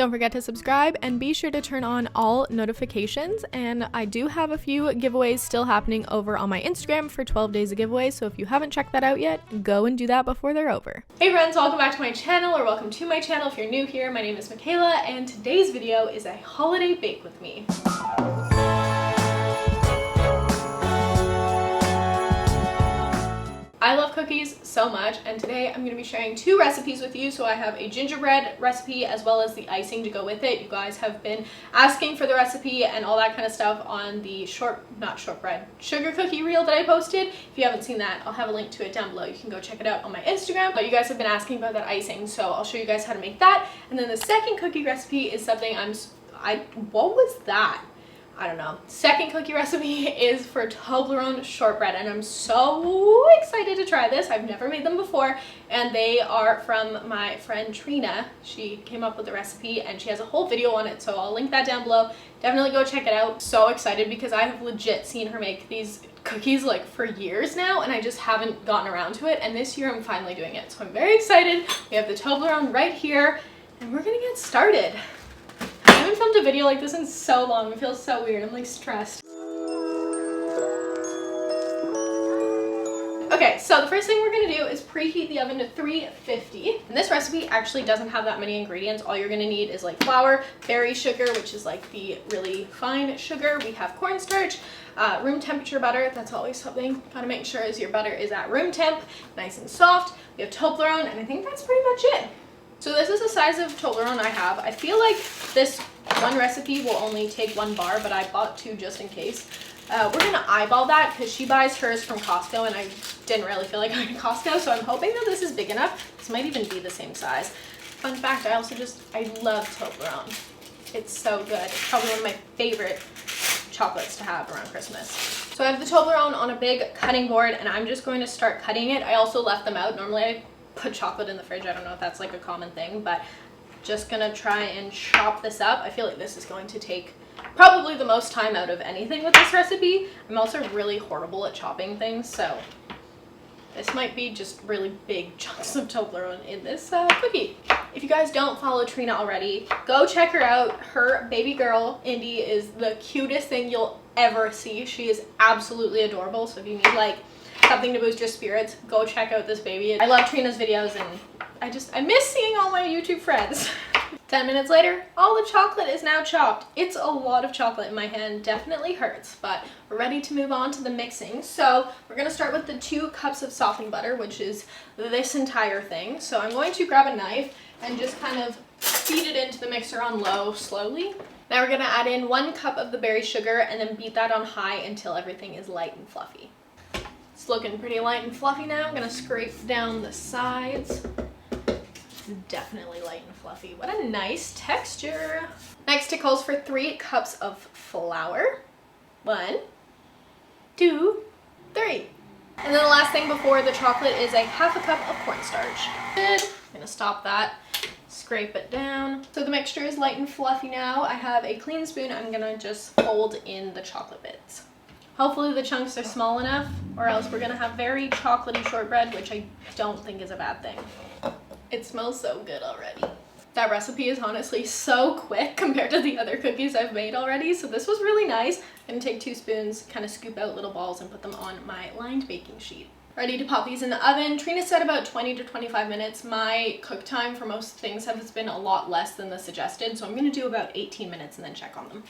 Don't forget to subscribe and be sure to turn on all notifications. And I do have a few giveaways still happening over on my Instagram for 12 days of giveaways. So if you haven't checked that out yet, go and do that before they're over. Hey friends, welcome back to my channel, or welcome to my channel if you're new here. My name is Mikayla and today's video is a holiday bake with me. I love cookies so much, and today I'm going to be sharing two recipes with you. So I have a gingerbread recipe as well as the icing to go with it. You guys have been asking for the recipe and all that kind of stuff on the sugar cookie reel that I posted. If you haven't seen that, I'll have a link to it down below. You can go check it out on my Instagram. But you guys have been asking about that icing, so I'll show you guys how to make that. And then the second cookie recipe is something what was that? I don't know. Second cookie recipe is for Toblerone shortbread, and I'm so excited to try this. I've never made them before, and they are from my friend Trina. She came up with the recipe and she has a whole video on it, so I'll link that down below. Definitely go check it out. So excited because I have legit seen her make these cookies like for years now, and I just haven't gotten around to it, and this year I'm finally doing it. So I'm very excited. We have the Toblerone right here and we're gonna get started. I haven't filmed a video like this in so long. It feels so weird. I'm like stressed. Okay, so the first thing we're gonna do is preheat the oven to 350. And this recipe actually doesn't have that many ingredients. All you're gonna need is like flour, berry sugar, which is like the really fine sugar. We have cornstarch, room temperature butter. That's always something. Gotta make sure your butter is at room temp, nice and soft. We have Toblerone, and I think that's pretty much it. So this is the size of Toblerone I have. I feel like this one recipe will only take 1 bar, but I bought 2 just in case. We're gonna eyeball that because she buys hers from Costco, and I didn't really feel like going to Costco, so I'm hoping that this is big enough. This might even be the same size. Fun fact, I love Toblerone. It's so good. It's probably one of my favorite chocolates to have around Christmas. So I have the Toblerone on a big cutting board, and I'm just going to start cutting it. I also left them out. Normally I put chocolate in the fridge. I don't know if that's like a common thing, but just gonna try and chop this up. I feel like this is going to take probably the most time out of anything with this recipe. I'm also really horrible at chopping things, so this might be just really big chunks of Toblerone in this cookie. If you guys don't follow Trina already, go check her out. Her baby girl, Indy, is the cutest thing you'll ever see. She is absolutely adorable, so if you need like something to boost your spirits, go check out this baby. I love Trina's videos, and I miss seeing all my YouTube friends. 10 minutes later, all the chocolate is now chopped. It's a lot of chocolate in my hand, definitely hurts, but we're ready to move on to the mixing. So we're gonna start with the 2 cups of softened butter, which is this entire thing. So I'm going to grab a knife and just kind of feed it into the mixer on low slowly. Now we're gonna add in 1 cup of the berry sugar and then beat that on high until everything is light and fluffy. It's looking pretty light and fluffy now. I'm gonna scrape down the sides. It's definitely light and fluffy. What a nice texture. Next, it calls for 3 cups of flour. 1, 2, 3. And then the last thing before the chocolate is a ½ cup of cornstarch. Good. I'm gonna stop that. Scrape it down. So the mixture is light and fluffy now. I have a clean spoon. I'm gonna just fold in the chocolate bits. Hopefully the chunks are small enough, or else we're gonna have very chocolatey shortbread, which I don't think is a bad thing. It smells so good already. That recipe is honestly so quick compared to the other cookies I've made already, so this was really nice. I'm gonna take 2 spoons, kind of scoop out little balls and put them on my lined baking sheet. Ready to pop these in the oven. Trina said about 20 to 25 minutes. My cook time for most things has been a lot less than the suggested, so I'm gonna do about 18 minutes and then check on them.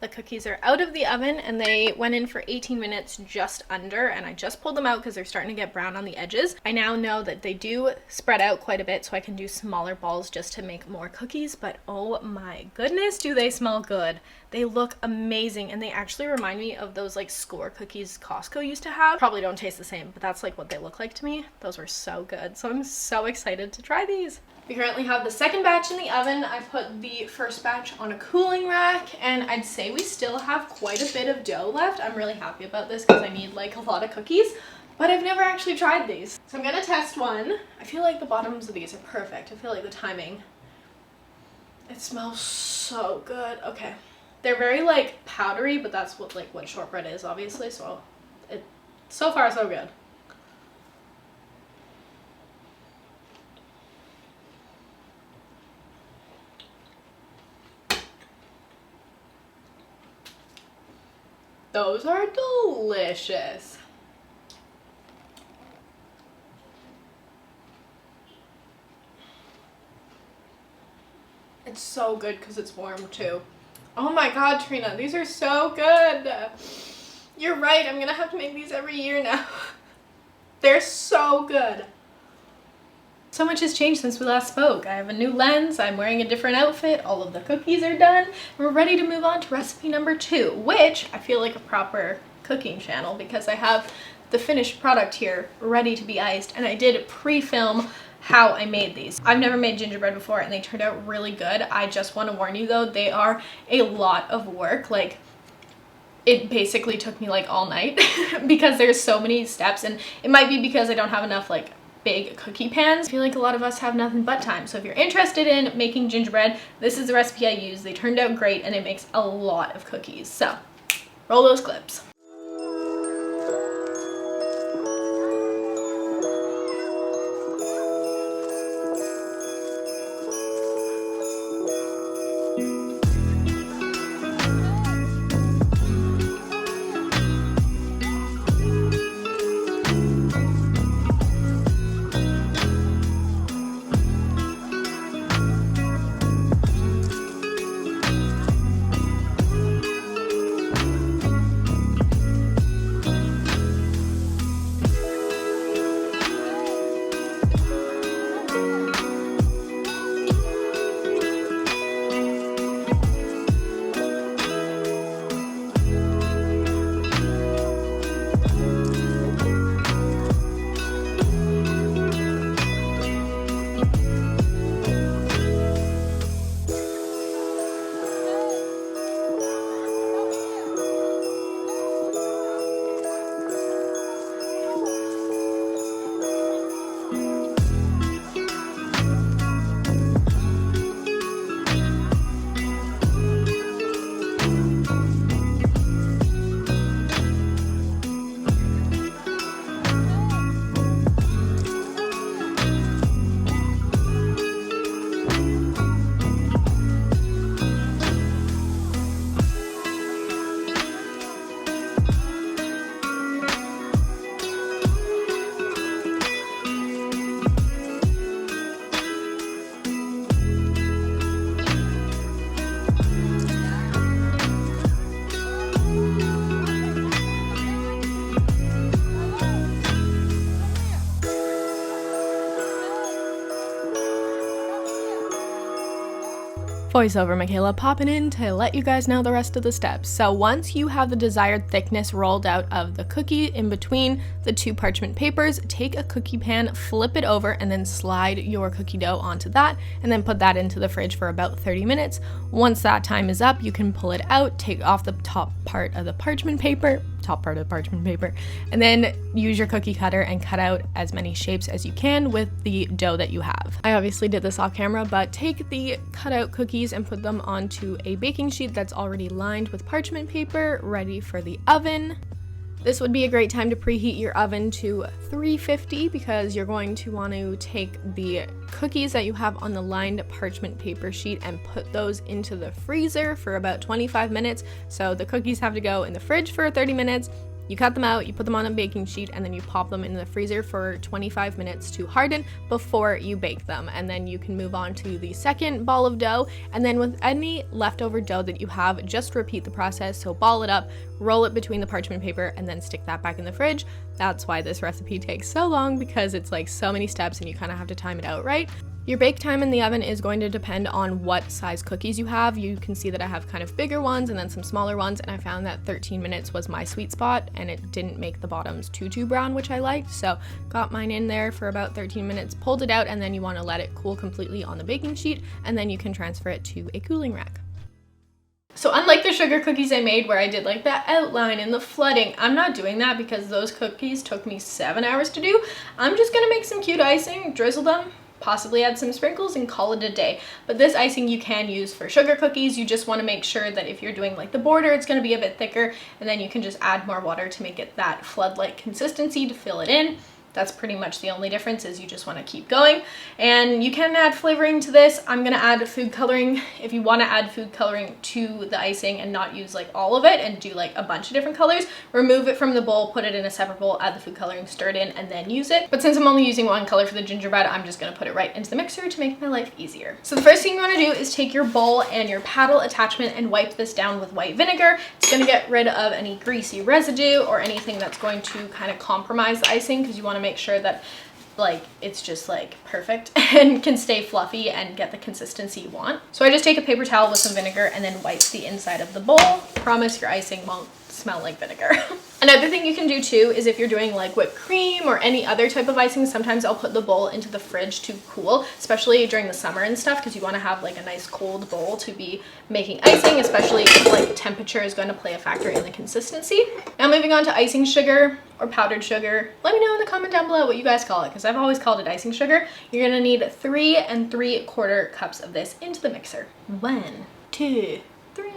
The cookies are out of the oven and they went in for 18 minutes just under, and I just pulled them out because they're starting to get brown on the edges. I now know that they do spread out quite a bit, so I can do smaller balls just to make more cookies, but oh my goodness, do they smell good. They look amazing, and they actually remind me of those like score cookies Costco used to have. Probably don't taste the same, but that's like what they look like to me. Those were so good, so I'm so excited to try these. We currently have the second batch in the oven. I put the first batch on a cooling rack, and I'd say we still have quite a bit of dough left. I'm really happy about this because I need like a lot of cookies, but I've never actually tried these. So I'm gonna test one. I feel like the bottoms of these are perfect. I feel like the timing. It smells so good. Okay. They're very like powdery, but that's what shortbread is, obviously, so so far so good. Those are delicious. It's so good because it's warm too. Oh my god, Trina, these are so good. You're right, I'm gonna have to make these every year now. They're so good. So much has changed since we last spoke. I have a new lens, I'm wearing a different outfit, all of the cookies are done. We're ready to move on to recipe number 2, which I feel like a proper cooking channel because I have the finished product here ready to be iced, and I did pre-film how I made these. I've never made gingerbread before and they turned out really good. I just want to warn you though, they are a lot of work. Like, it basically took me like all night because there's so many steps, and it might be because I don't have enough like big cookie pans. I feel like a lot of us have nothing but time. So if you're interested in making gingerbread, this is the recipe I use. They turned out great and it makes a lot of cookies. So roll those clips. Voiceover Mikayla popping in to let you guys know the rest of the steps. So once you have the desired thickness rolled out of the cookie in between the 2 parchment papers, take a cookie pan, flip it over, and then slide your cookie dough onto that, and then put that into the fridge for about 30 minutes. Once that time is up, you can pull it out, take off the top part of the parchment paper, and then use your cookie cutter and cut out as many shapes as you can with the dough that you have. I obviously did this off camera, but take the cutout cookies and put them onto a baking sheet that's already lined with parchment paper, ready for the oven. This would be a great time to preheat your oven to 350 because you're going to want to take the cookies that you have on the lined parchment paper sheet and put those into the freezer for about 25 minutes. So the cookies have to go in the fridge for 30 minutes. You cut them out, you put them on a baking sheet, and then you pop them in the freezer for 25 minutes to harden before you bake them. And then you can move on to the second ball of dough, and then with any leftover dough that you have, just repeat the process. So ball it up, roll it between the parchment paper, and then stick that back in the fridge. That's why this recipe takes so long, because it's like so many steps and you kind of have to time it out right. Your bake time in the oven is going to depend on what size cookies you have. You can see that I have kind of bigger ones and then some smaller ones, and I found that 13 minutes was my sweet spot and it didn't make the bottoms too brown, which I liked. So got mine in there for about 13 minutes, pulled it out, and then you want to let it cool completely on the baking sheet, and then you can transfer it to a cooling rack. So unlike the sugar cookies I made where I did like that outline and the flooding, I'm not doing that because those cookies took me 7 hours to do. I'm just gonna make some cute icing, drizzle them, possibly add some sprinkles, and call it a day. But this icing you can use for sugar cookies. You just want to make sure that if you're doing like the border, it's going to be a bit thicker, and then you can just add more water to make it that flood-like consistency to fill it in. That's pretty much the only difference, is you just want to keep going. And you can add flavoring to this. I'm going to add food coloring. If you want to add food coloring to the icing and not use like all of it and do like a bunch of different colors, remove it from the bowl, put it in a separate bowl, add the food coloring, stir it in, and then use it. But since I'm only using one color for the gingerbread, I'm just going to put it right into the mixer to make my life easier. So the first thing you want to do is take your bowl and your paddle attachment and wipe this down with white vinegar. It's going to get rid of any greasy residue or anything that's going to kind of compromise the icing, because you want to make sure that like it's just like perfect and can stay fluffy and get the consistency you want. So I just take a paper towel with some vinegar and then wipe the inside of the bowl. Promise your icing won't smell like vinegar. Another thing you can do too is if you're doing like whipped cream or any other type of icing, sometimes I'll put the bowl into the fridge to cool, especially during the summer and stuff, because you want to have like a nice cold bowl to be making icing, especially if like temperature is going to play a factor in the consistency. Now moving on to icing sugar or powdered sugar. Let me know in the comment down below what you guys call it, because I've always called it icing sugar. You're going to need 3 3/4 cups of this into the mixer. 1, 2, 3.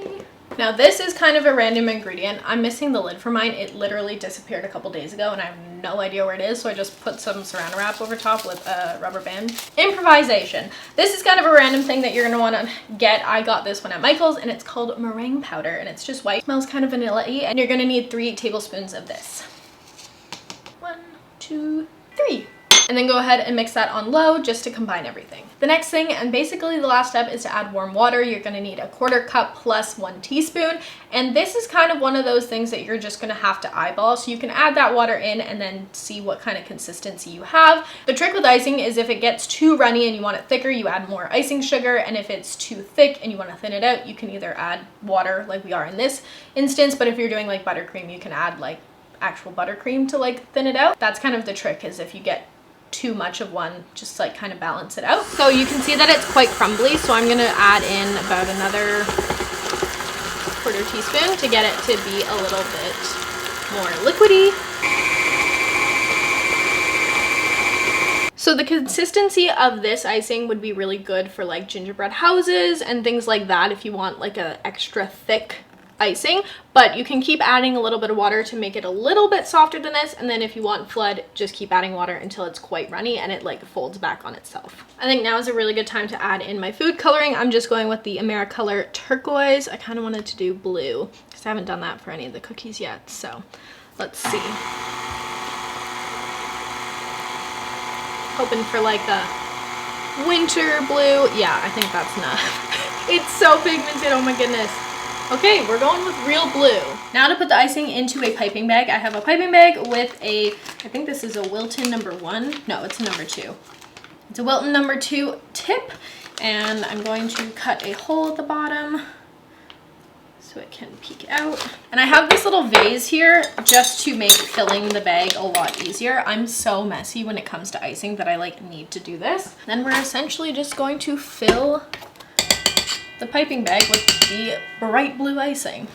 Now this is kind of a random ingredient. I'm missing the lid for mine. It literally disappeared a couple days ago and I have no idea where it is, so I just put some saran wrap over top with a rubber band. Improvisation. This is kind of a random thing that you're going to want to get. I got this one at Michael's and it's called meringue powder and it's just white. It smells kind of vanilla-y, and you're going to need 3 tablespoons of this. 1, 2, 3. And then go ahead and mix that on low just to combine everything. The next thing, and basically the last step, is to add warm water. You're going to need 1/4 cup plus 1 teaspoon. And this is kind of one of those things that you're just going to have to eyeball. So you can add that water in and then see what kind of consistency you have. The trick with icing is if it gets too runny and you want it thicker, you add more icing sugar. And if it's too thick and you want to thin it out, you can either add water like we are in this instance. But if you're doing like buttercream, you can add like actual buttercream to like thin it out. That's kind of the trick, is if you get too much of one, just like kind of balance it out. So you can see that it's quite crumbly, so I'm going to add in about another 1/4 teaspoon to get it to be a little bit more liquidy. So the consistency of this icing would be really good for like gingerbread houses and things like that if you want like a extra thick icing, but you can keep adding a little bit of water to make it a little bit softer than this, and then if you want flood, just keep adding water until it's quite runny and it like folds back on itself. I think now is a really good time to add in my food coloring. I'm just going with the Americolor turquoise. I kind of wanted to do blue because I haven't done that for any of the cookies yet, so let's see. Hoping for like a winter blue. Yeah, I think that's enough. It's so pigmented, oh my goodness. Okay, we're going with real blue. Now to put the icing into a piping bag. I have a piping bag with a, I think this is a Wilton #1. No, it's a #2. It's a Wilton #2 tip, and I'm going to cut a hole at the bottom so it can peek out. And I have this little vase here just to make filling the bag a lot easier. I'm so messy when it comes to icing that I like need to do this. Then we're essentially just going to fill the piping bag with the bright blue icing.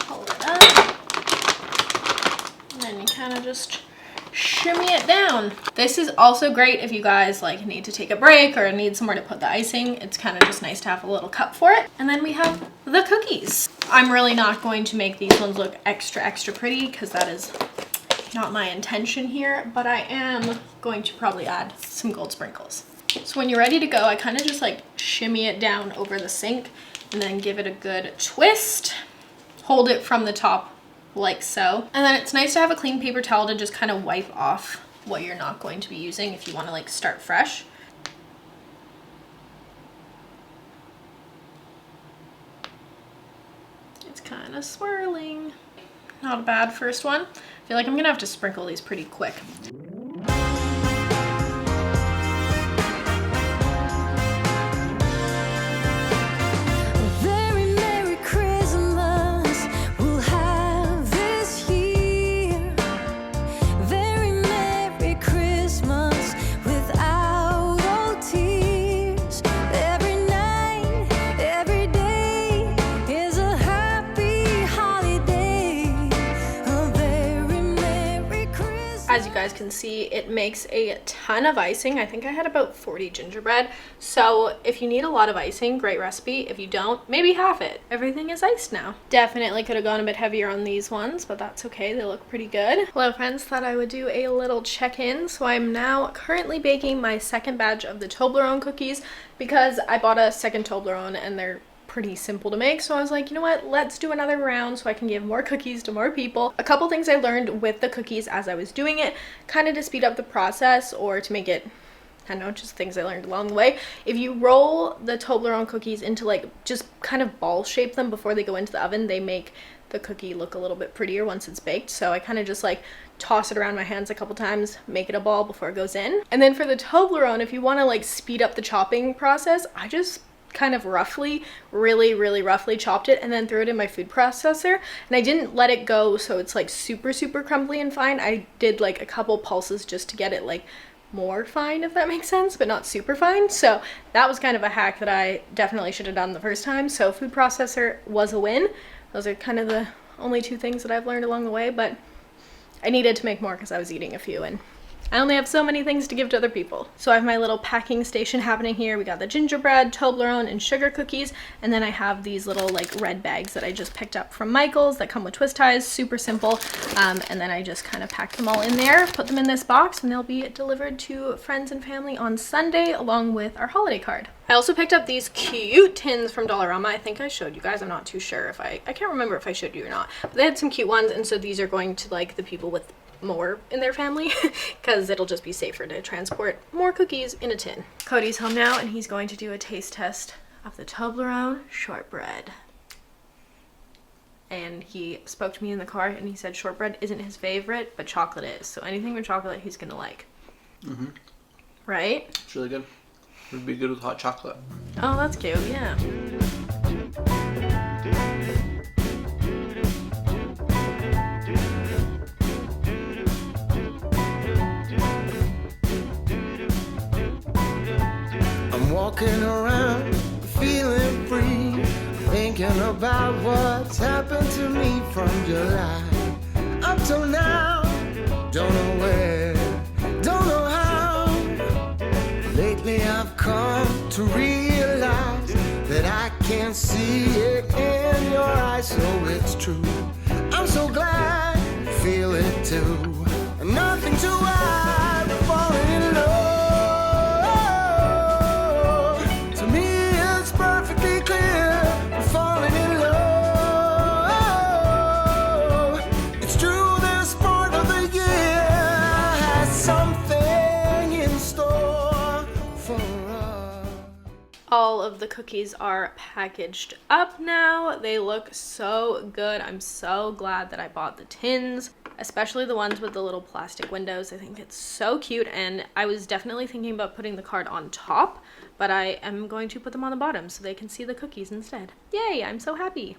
Hold it up. And then you kind of just shimmy it down. This is also great if you guys like need to take a break or need somewhere to put the icing. It's kind of just nice to have a little cup for it. And then we have the cookies. I'm really not going to make these ones look extra pretty because that is not my intention here, but I am going to probably add some gold sprinkles. So when you're ready to go, I kind of just like shimmy it down over the sink and then give it a good twist. Hold it from the top like so. And then it's nice to have a clean paper towel to just kind of wipe off what you're not going to be using if you want to like start fresh. It's kind of swirling. Not a bad first one. I feel like I'm gonna have to sprinkle these pretty quick. As you guys can can see, it makes a ton of icing. I think I had about 40 gingerbread. So if you need a lot of icing, great recipe. If you don't, maybe half it. Everything is iced now. Definitely could have gone a bit heavier on these ones, but that's okay. They look pretty good. Hello friends, thought I would do a little check-in. So I'm now currently baking my second batch of the Toblerone cookies because I bought a second Toblerone and they're pretty simple to make. So I was like, you know what, let's do another round so I can give more cookies to more people. A couple things I learned with the cookies as I was doing it, kind of to speed up the process or to make it, I don't know, just things I learned along the way. If you roll the Toblerone cookies into like, just kind of ball shape them before they go into the oven, they make the cookie look a little bit prettier once it's baked. So I kind of just like toss it around my hands a couple times, make it a ball before it goes in. And then for the Toblerone, if you want to like speed up the chopping process, I just kind of really roughly chopped it and then threw it in my food processor, and I didn't let it go so it's like super crumbly and fine. I did like a couple pulses just to get it like more fine, if that makes sense, but not super fine. So that was kind of a hack that I definitely should have done the first time. So food processor was a win. Those are kind of the only two things that I've learned along the way, but I needed to make more because I was eating a few and I only have so many things to give to other people. So I have my little packing station happening here. We got the gingerbread, Toblerone, and sugar cookies. And then I have these little like red bags that I just picked up from Michael's that come with twist ties, super simple. And then I just kind of packed them all in there, put them in this box, and they'll be delivered to friends and family on Sunday along with our holiday card. I also picked up these cute tins from Dollarama. I think I showed you guys. I'm not too sure if I can't remember if I showed you or not. But they had some cute ones, and so these are going to like the people with more in their family because it'll just be safer to transport more cookies in a tin. Cody's home now and he's going to do a taste test of the Toblerone shortbread. And he spoke to me in the car and he said shortbread isn't his favorite, but chocolate is. So anything with chocolate he's gonna like. Mm-hmm. Right? It's really good. It would be good with hot chocolate. Oh, that's cute, yeah. Walking around, feeling free, thinking about what's happened to me from July up till now. Don't know where, don't know how. Lately I've come to realize that I can see it in your eyes, so it's true. I'm so glad you feel it too. Nothing to hide, but falling in love. All of the cookies are packaged up now. They look so good. I'm so glad that I bought the tins, especially the ones with the little plastic windows. I think it's so cute, and I was definitely thinking about putting the card on top, but I am going to put them on the bottom so they can see the cookies instead. Yay, I'm so happy.